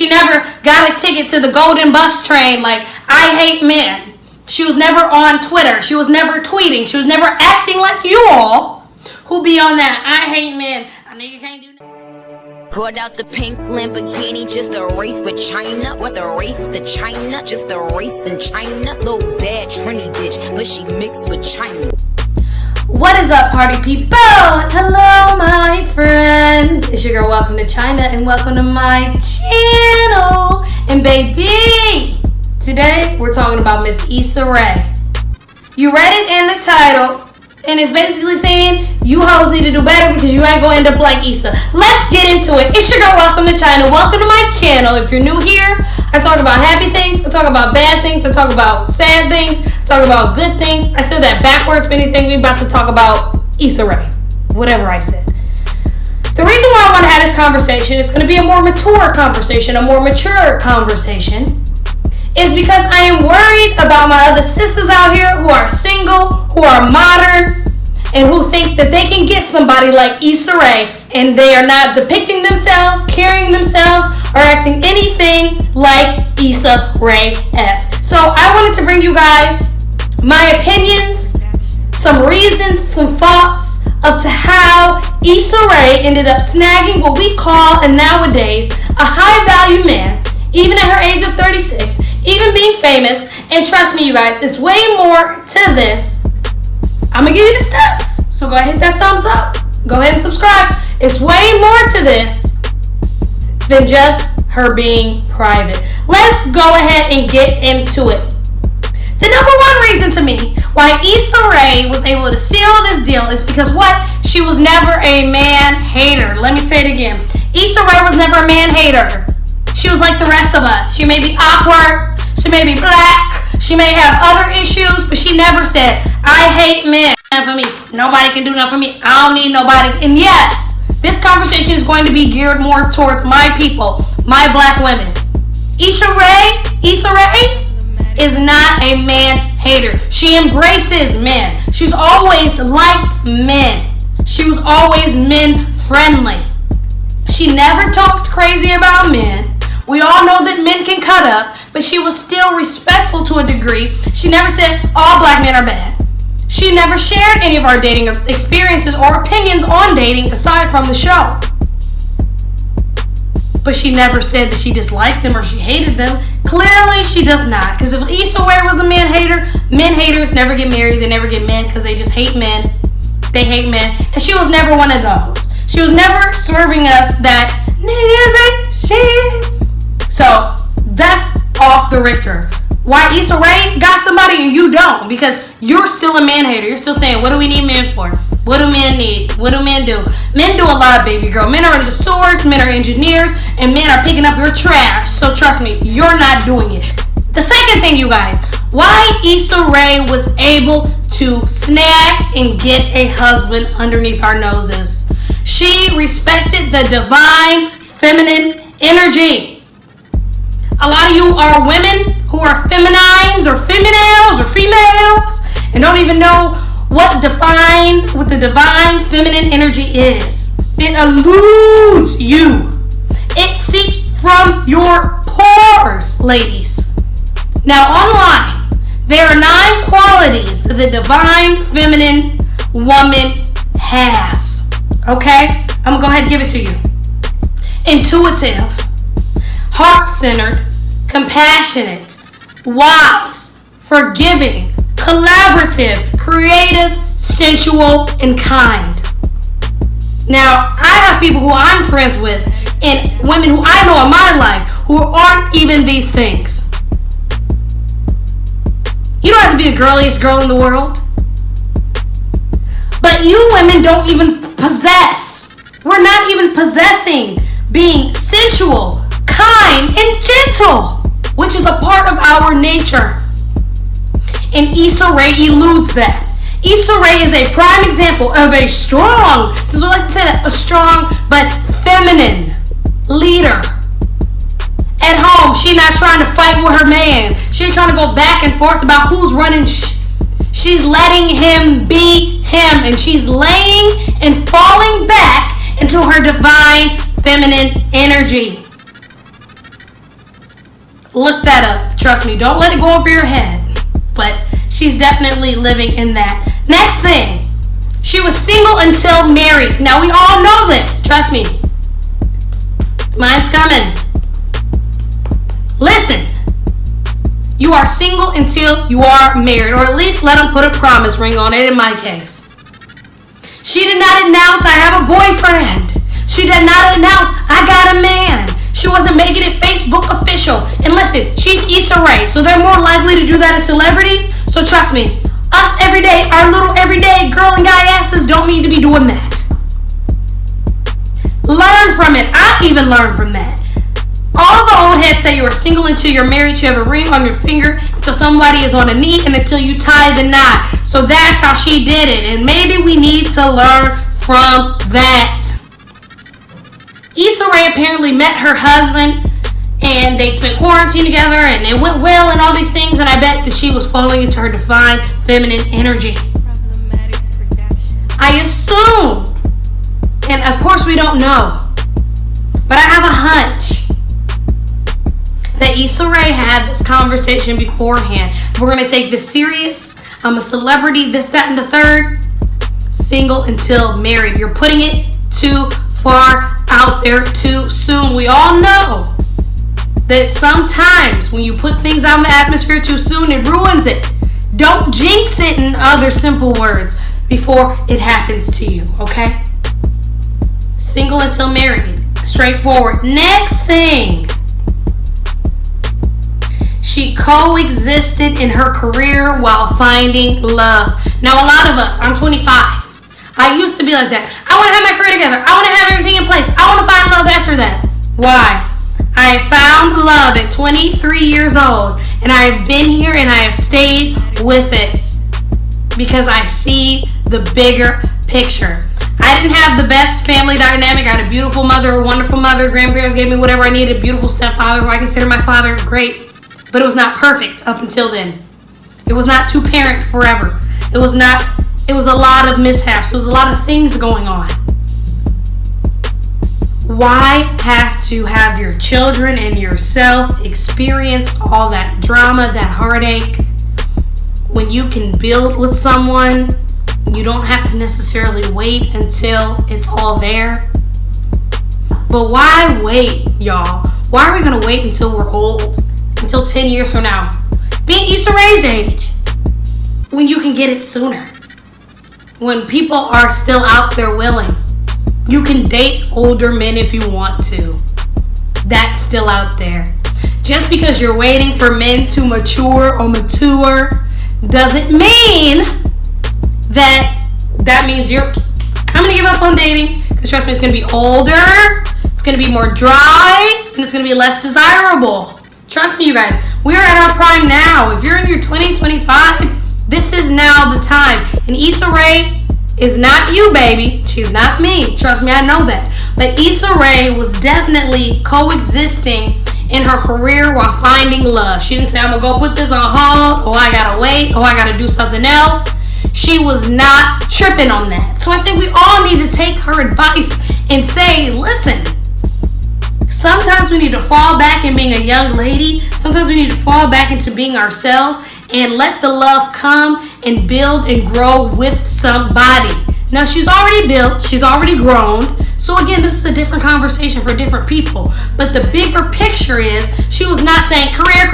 She never got a ticket to the golden bus train like, I hate men. She was never on Twitter. She was never tweeting. She was never acting like you all who be on that, I hate men. I know you can't do nothing. Pulled out the pink Lamborghini, just a race with China. What the race to China? Just a race in China. Little bad Trini bitch, but she mixed with China. What is up, party people? Hello, my friends. It's your girl. Welcome to China and welcome to my channel. And baby, today we're talking about Miss Issa Rae. You read it in the title, and it's basically saying you hoes need to do better because you ain't gonna end up like Issa. Let's get into it. It's your girl. Welcome to China. Welcome to my channel. If you're new here, I talk about happy things, I talk about bad things, I talk about sad things, I talk about good things. I said that backwards, but anything we about to talk about Issa Rae. Whatever I said. The reason why I want to have this conversation, it's going to be a more mature conversation, a more mature conversation, is because I am worried about my other sisters out here who are single, who are modern, and who think that they can get somebody like Issa Rae, and they are not depicting themselves, carrying themselves, or acting anything like Issa Rae-esque. So I wanted to bring you guys my opinions, some reasons, some thoughts of to how Issa Rae ended up snagging what we call, and nowadays, a high-value man, even at her age of 36, even being famous. And trust me, you guys, it's way more to this. I'm gonna give you the steps, so go ahead and hit that thumbs up. Go ahead and subscribe. It's way more to this than just her being private. Let's go ahead and get into it. The number one reason to me why Issa Rae was able to seal this deal is because what? She was never a man hater. Let me say it again. Issa Rae was never a man hater. She was like the rest of us. She may be awkward. She may be black. She may have other issues, but she never said, I hate men. For me, nobody can do nothing for me. I don't need nobody. And yes, this conversation is going to be geared more towards my people, my black women. Issa Rae is not a man hater. She embraces men. She's always liked men. She was always men friendly. She never talked crazy about men. We all know that men can cut up, but she was still respectful to a degree. She never said all black men are bad. She never shared any of our dating experiences or opinions on dating aside from the show. But she never said that she disliked them or she hated them. Clearly, she does not. Because if Issa Rae was a man hater, men haters never get married. They never get men because they just hate men. They hate men. And she was never one of those. She was never serving us that niggas ain't shit. So, that's off the Richter. Why Issa Rae got somebody and you don't? Because you're still a man hater. You're still saying, what do we need men for? What do men need? What do men do? Men do a lot, baby girl. Men are in the sewers, men are engineers, and men are picking up your trash. So trust me, you're not doing it. The second thing, you guys, why Issa Rae was able to snag and get a husband underneath our noses. She respected the divine feminine energy. A lot of you are women who are feminines or feminines or females and don't even know what the divine feminine energy is. It eludes you. It seeps from your pores, ladies. Now online, there are 9 qualities that the divine feminine woman has. Okay? I'm gonna go ahead and give it to you. Intuitive, heart-centered, compassionate, wise, forgiving, collaborative, creative, sensual, and kind. Now, I have people who I'm friends with and women who I know in my life who aren't even these things. You don't have to be the girliest girl in the world. But you women don't even possess. We're not even possessing being sensual, kind, and gentle, which is a part of our nature. And Issa Rae eludes that. Issa Rae is a prime example of a strong, since we like to say that, a strong but feminine leader. At home, she's not trying to fight with her man. She ain't trying to go back and forth about who's running. She's letting him be him, and she's laying and falling back into her divine feminine energy. Look that up. Trust me, don't let it go over your head. But she's definitely living in that. Next thing, she was single until married. Now we all know this. Trust me. Mine's coming. Listen. You are single until you are married. Or at least let them put a promise ring on it in my case. She did not announce I have a boyfriend. She did not announce I got a man. She wasn't making it Facebook official. And listen, she's Issa Rae, so they're more likely to do that as celebrities. So trust me, us everyday, our little everyday girl and guy asses don't need to be doing that. Learn from it. I even learned from that. All the old heads say you are single until you're married. You have a ring on your finger until somebody is on a knee and until you tie the knot. So that's how she did it. And maybe we need to learn from that. Issa Rae apparently met her husband and they spent quarantine together and it went well and all these things, and I bet that she was falling into her divine feminine energy. I assume, and of course we don't know, but I have a hunch that Issa Rae had this conversation beforehand. We're going to take this serious. I'm a celebrity, this, that, and the third. Single until married. You're putting it too far out there too soon. We all know that sometimes when you put things out in the atmosphere too soon, it ruins it. Don't jinx it, in other simple words, before it happens to you, okay? Single until married. Straightforward. Next thing. She coexisted in her career while finding love. Now, a lot of us, I'm 25. I used to be like that. I want to have my career together. I want to have everything in place. I want to find love after that. Why? I found love at 23 years old. And I have been here and I have stayed with it. Because I see the bigger picture. I didn't have the best family dynamic. I had a beautiful mother, a wonderful mother. Grandparents gave me whatever I needed. Beautiful stepfather, who I consider my father. Great. But it was not perfect up until then. It was not two-parent forever. It was a lot of mishaps. It was a lot of things going on. Why have to have your children and yourself experience all that drama, that heartache, when you can build with someone? You don't have to necessarily wait until it's all there. But why wait, y'all? Why are we going to wait until we're old? Until 10 years from now? Being Issa Rae's age. When you can get it sooner. When people are still out there willing. You can date older men if you want to. That's still out there. Just because you're waiting for men to mature doesn't mean that means I'm going to give up on dating. Because trust me, it's going to be older. It's going to be more dry. And it's going to be less desirable. Trust me, you guys. We are at our prime now. If you're in your 20, 25, this is now the time. And Issa Rae is not you, baby. She's not me. Trust me, I know that. But Issa Rae was definitely coexisting in her career while finding love. She didn't say, I'm going to go put this on hold. Oh, I got to wait. Oh, I got to do something else. She was not tripping on that. So I think we all need to take her advice and say, listen, sometimes we need to fall back in being a young lady. Sometimes we need to fall back into being ourselves and let the love come and build and grow with somebody. Now, she's already built. She's already grown. So again, this is a different conversation for different people. But the bigger picture is she was not saying career.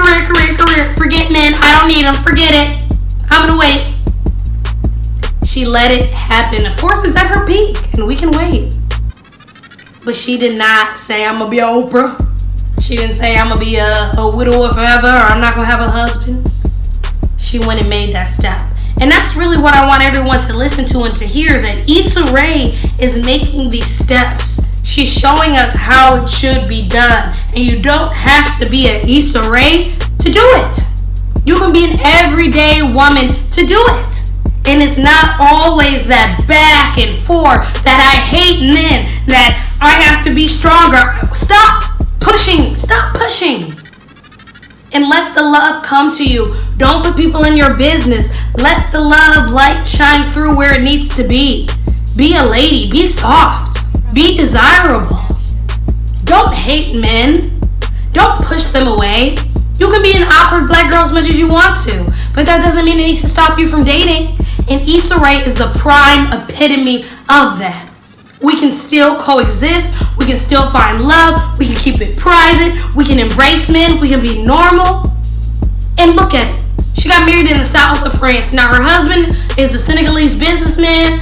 Forget men. I don't need them. Forget it. I'm going to wait. She let it happen. Of course, it's at her peak and we can wait. But she did not say, I'm going to be an Oprah. She didn't say, I'm going to be a widower forever, or I'm not going to have a husband. She went and made that step. And that's really what I want everyone to listen to and to hear, that Issa Rae is making these steps. She's showing us how it should be done. And you don't have to be an Issa Rae to do it. You can be an everyday woman to do it. And it's not always that back and forth that I hate men, that I have to be stronger. Stop pushing. And let the love come to you. Don't put people in your business. Let the love light shine through where it needs to be. Be a lady. Be soft. Be desirable. Don't hate men. Don't push them away. You can be an awkward black girl as much as you want to, but that doesn't mean it needs to stop you from dating. And Issa Rae is the prime epitome of that. We can still coexist. We can still find love. We can keep it private. We can embrace men. We can be normal. And look at it. She got married in the south of France. Now her husband is a Senegalese businessman.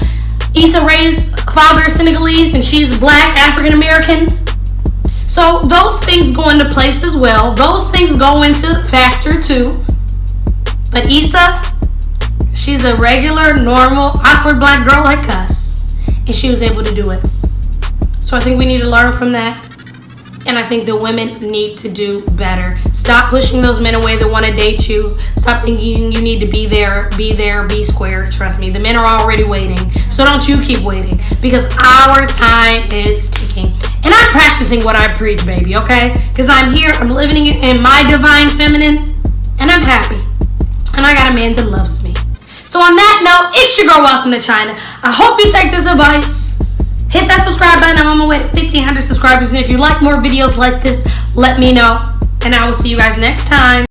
Issa Rae's father is Senegalese and she's black, African American. So those things go into place as well. Those things go into factor too. But Issa, she's a regular, normal, awkward black girl like us. And she was able to do it. So I think we need to learn from that. And I think the women need to do better. Stop pushing those men away that want to date you. Stop thinking you need to be there, be square. Trust me, the men are already waiting. So don't you keep waiting, because our time is ticking. And I'm practicing what I preach, baby, okay? Because I'm here, I'm living in my divine feminine, and I'm happy. And I got a man that loves me. So on that note, it's your girl, welcome to China. I hope you take this advice. Hit that subscribe button. I'm on my way to 1,500 subscribers. And if you like more videos like this, let me know. And I will see you guys next time.